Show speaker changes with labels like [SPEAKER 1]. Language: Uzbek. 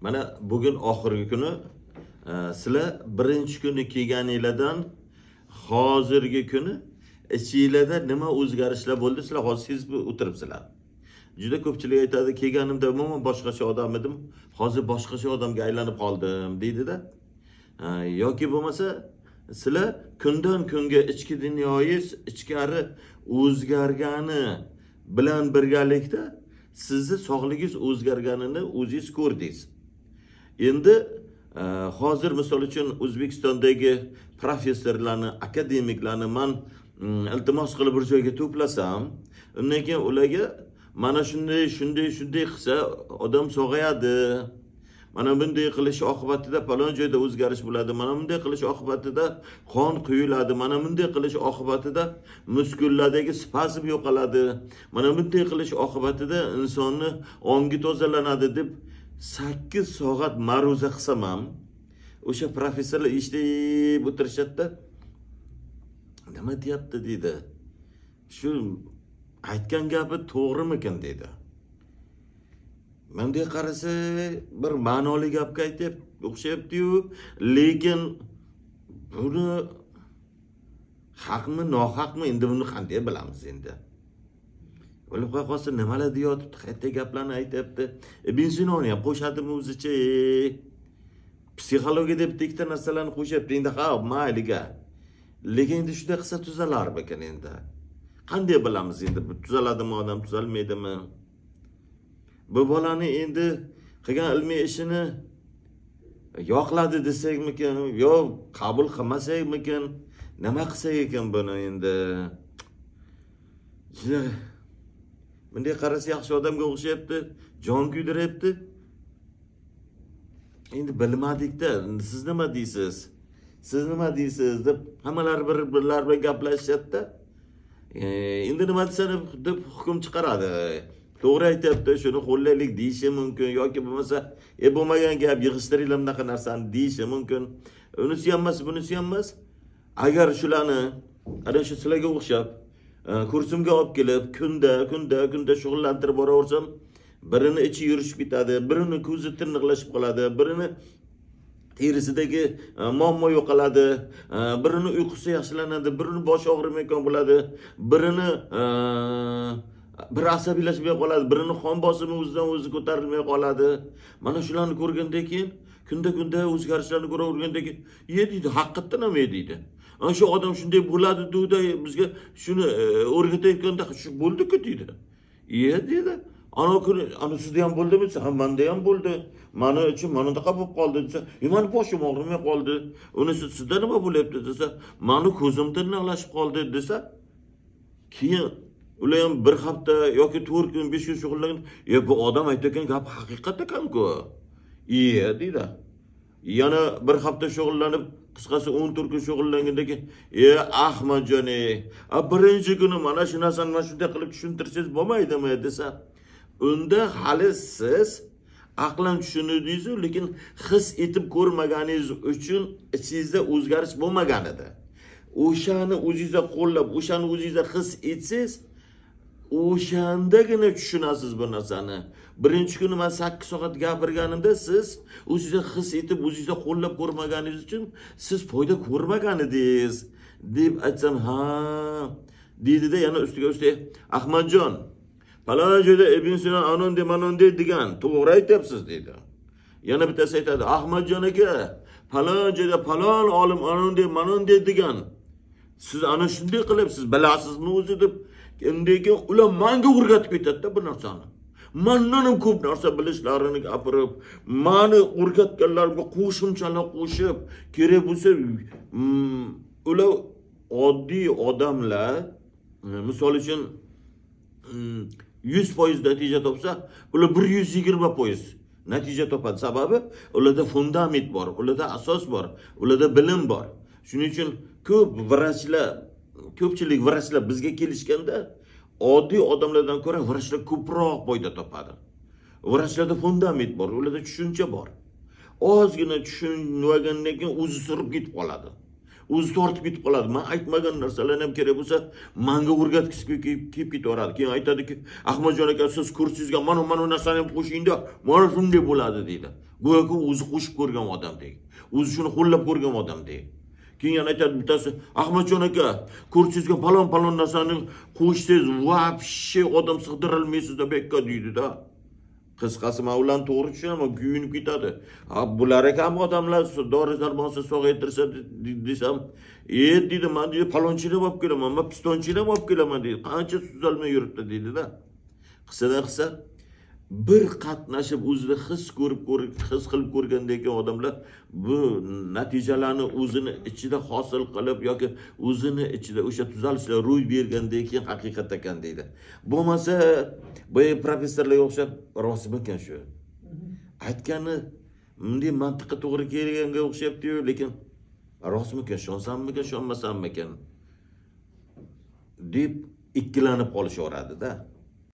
[SPEAKER 1] Mana bugün oxirgi kuni sizlar birinchi kuni kelganinglardan hozirgi kuni ichinglarda nima o'zgarishlar bo'ldi, sizlar hozir sezib o'tiribsizlar. Juda ko'pchilik aytadi, kelganimda umuman boshqacha odam edim, hozir boshqacha odamga aylanib qoldim deydi-da. Yoki bo'lmasa sizlar kundan kunga ichki dunyoyingiz ichkari o'zgargani bilan birgalikda sizni sog'ligingiz o'zgarganini o'zingiz ko'rdingiz. Endi hozir misol uchun O'zbekistondagi professorlarni, akademiklarni men iltimos qilib bir joyga to'plasam, undan keyin ularga mana shunday qilsa odam sog'ayadi. Mana bunday qilish oqibatida falon joyda o'zgarish bo'ladi. Mana bunday qilish oqibatida qon quyiladi. Mana bunday qilish oqibatida muskullardagi spazm yo'qoladi. Mana bunday qilish oqibatida insonni ongi tozalanadi deb 8 soat ma'ruza qilsam ham o'sha professorlar eshitib o'tirishadi-da. Nima deyapti deydi. Shu aytgan gapi to'g'rimikin deydi. Bunday qarasa bir ma'noli gapga aytib o'xshayapti-yu, lekin buni haqmi, nohaqmi endi buni qanday bilamiz endi? O'lib qolsa nimalar deyotibdi, qayta gaplarni aytibdi. Ibn Sinoni ham qo'shadimi o'zicha? Psixologiya deb ikkita narsalarni qo'shyapti. Endi ha, mayliga. Lekin endi shunday qilsa tuzalarmikan endi? Qanday bilamiz endi tuzaladimi odam, tuzalmaydimi? Bu bolani endi qilgan ilmiy ishini yoqladi desakmikan, yo qabul qilmasakmikan, nima qilsak ekan buni endi? Bunday qarasa yaxshi odamga o'xshayapti, jon kuydiryapti. Endi bilmadik-da, siz nima deysiz? Siz nima deysiz deb hammalar bir-birlar bilan gaplashishadi-da. Endi nima desa deb hukm chiqaradi. To'g'ri aytayapti, shuni qo'llaylik deyishi mumkin yoki bo'lmasa, bo'lmagan gap yig'ishtiringlar bunaqa narsani deyishi mumkin. Unisi ham emas, bunisi ham emas. Agar shularni ana shu sizlarga o'xshab kursimga olib kelib, kunda shug'ullantirib boraversam, birini ichi yurishib ketadi, birini ko'zi tirnoqlashib qoladi, birini terisidagi muammo yo'qoladi, birini uyqusi yaxshilanadi, birini boshi og'rimayotgan bo'ladi, birini bir asabiylashmay qoladi, birini qon bosimi o'zidan o'zi ko'tarilmay qoladi. Mana shularni ko'rgandan keyin kunda o'zgarishlarni ko'ravergandan keyin deydi, haqiqatdan ham deydi. Ana shu odam shunday bo'ladi deydi, bizga shuni o'rgatayotganda shu bo'ldi-ku deydi. Deydi. Ana kuni ana sizda ham bo'ldimi desa, menda ham bo'ldi. Mani uchun mana bunaqa bo'lib qoldi desa, meni boshim og'rimay qoldi. Unisi sizda nima bo'lyapti desa, meni ko'zim tirnoqlashib qoldi desa, keyin ular ham bir hafta yoki 4 kun, 5 kun shug'ullangan, bu odam aytayotgan gap haqiqat ekan-ku. Deydi. Yana bir hafta shug'ullanib, qisqasi 14 kun shug'ullangandan keyin, Ahmadjon, birinchi kuni mana shu narsani mana shunday qilib tushuntirsangiz bo'lmaydimi desa, unda hali siz aqlan tushundingiz, lekin his etib ko'rmaganingiz uchun ichingizda o'zgarish bo'lmagan edi. O'shani o'zingizga qo'llab, o'shani o'zingizga his etsangiz, o'shandagina tushunasiz bu narsani. Birinchi kuni men 8 soat gapirganimda siz o'zingizga his etib, o'zingizga qo'llab ko'rmaganingiz uchun siz foyda ko'rmagan edingiz deb aytsam, ha deydi-da, yana ustiga Ahmadjon, falon joyda Ibn Sino anonde manonde degan, to'g'ri aytyapsiz deydi. Yana bittasi aytadi, Ahmadjon aka, falon joyda falon olim anonde manonde degan. Siz ana shunday qilyapsiz, bilasizmi o'zi deb. Endi ular menga o'rgatib ketadi-da bu narsani. Mendan ham ko'p narsa bilishlarini gapirib, meni o'rgatganlarga qo'shimchalar qo'shib, kerak bo'lsa, ular oddiy odamlar, misol uchun 100% natija topsa, ular 120% natija topadi. Sababi ularda fundament bor, ularda asos bor, ularda bilim bor. Shuning uchun ko'pchilik vrachlar bizga kelishganda oddiy odamlardan ko'ra vrachlar ko'proq foyda topadi. Vrachlarda fundament bor, ularda tushuncha bor. Ozgina tushunmagandan keyin o'zi surib ketib qoladi. O'zi tortib ketib qoladi. Men aytmagan narsalarni ham kerak bo'lsa, menga o'rgatgisi kelib ketaveradi. Keyin aytadiki, Ahmadjon aka, siz kursingizga mana narsani ham qo'shingda, mana shunday bo'ladi deydi. go'yoki o'zi qo'shib ko'rgan odamdek, o'zi shuni qo'llab ko'rgan odamdek. Keyin yana aytadi bittasi, Ahmadjon aka, ko'rsizga palon narsani qo'shsangiz, vobshe odam sig'dirolmaysiz deb bekka deydi-da. Qisqasi men ularni to'g'ri tushunaman, kuyinib ketadi. Bular ham odamlar dori darmonsiz sog'aytirsa desam, deydi, men deydi palonchilar bo'lib kelaman, men pistonchilar bo'lib kelaman deydi. Qancha tuzalmay yuribdi deydi-da. Qisa bir qatnashib o'zida his qilib ko'rgandan keyin odamlar bu natijalarni o'zini ichida hosil qilib yoki o'zini ichida o'sha tuzalishlar ro'y bergandan keyin haqiqat ekan deydi. Bo'lmasa, bu professorlarga o'xshab rostmikan shu. Aytgani bunday mantiqqa to'g'ri kelganga o'xshabdi-yu, lekin rostmikan, ishonsammikan, ishonmasammikan deb ikkilanib qolishaveradi-da.